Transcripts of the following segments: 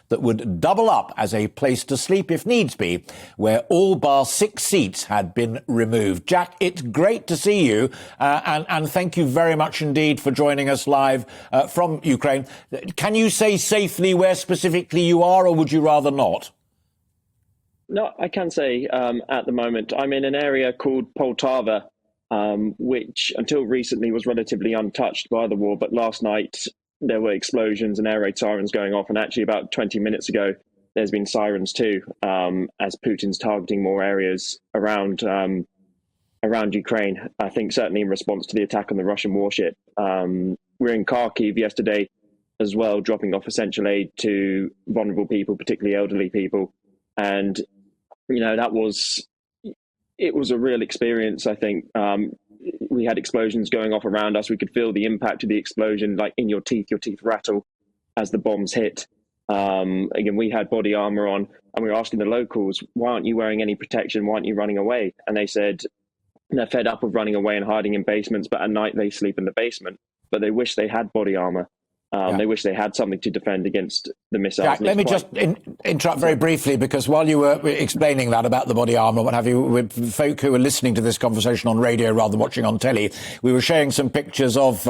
that would double up as a place to sleep if needs be, where all bar 6 seats had been removed. Jack, it's great to see you, and thank you very much indeed for joining us live from Ukraine. Can you say safely where specifically you are, or would you rather not? No, I can say at the moment I'm in an area called Poltava, which until recently was relatively untouched by the war, but last night there were explosions and air raid sirens going off, and actually about 20 minutes ago there's been sirens too, as Putin's targeting more areas around Ukraine. I think certainly in response to the attack on the Russian warship. We're in Kharkiv yesterday as well, dropping off essential aid to vulnerable people, particularly elderly people, and it was a real experience. I think we had explosions going off around us. We could feel the impact of the explosion, like in your teeth rattle as the bombs hit. Again, we had body armor on, and we were asking the locals, why aren't you wearing any protection? Why aren't you running away? And they said they're fed up of running away and hiding in basements, but at night they sleep in the basement. But they wish they had body armor. They wish they had something to defend against the missiles. Jack, let me just interrupt very briefly, because while you were explaining that about the body armour, what have you, with folk who were listening to this conversation on radio rather than watching on telly, we were showing some pictures of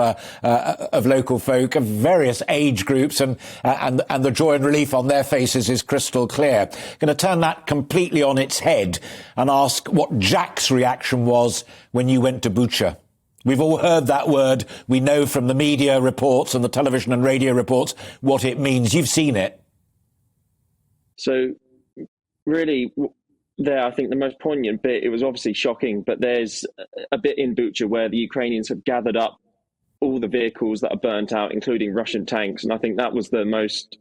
local folk of various age groups, and the joy and relief on their faces is crystal clear. Going to turn that completely on its head and ask what Jack's reaction was when you went to Bucha. We've all heard that word. We know from the media reports and the television and radio reports what it means. You've seen it. So really, there, I think the most poignant bit, it was obviously shocking, but there's a bit in Bucha where the Ukrainians have gathered up all the vehicles that are burnt out, including Russian tanks. And I think that was the most,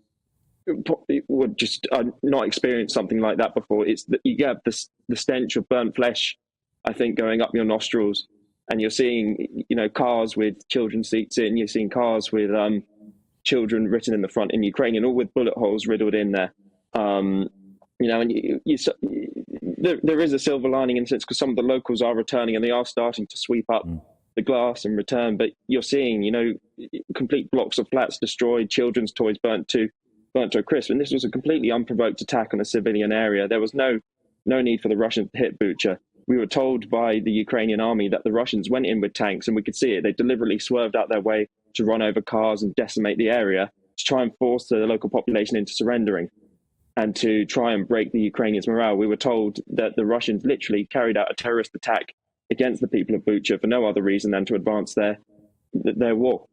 would just not experienced something like that before. It's that you have the stench of burnt flesh, I think, going up your nostrils. And you're seeing, cars with children's seats in. You're seeing cars with children written in the front in Ukrainian, all with bullet holes riddled in there. And there is a silver lining in a sense, because some of the locals are returning and they are starting to sweep up the glass and return. But you're seeing, complete blocks of flats destroyed, children's toys burnt to a crisp. And this was a completely unprovoked attack on a civilian area. There was no need for the Russians to hit Bucha. We were told by the Ukrainian army that the Russians went in with tanks, and we could see it. They deliberately swerved out their way to run over cars and decimate the area to try and force the local population into surrendering and to try and break the Ukrainians' morale. We were told that the Russians literally carried out a terrorist attack against the people of Bucha for no other reason than to advance their war.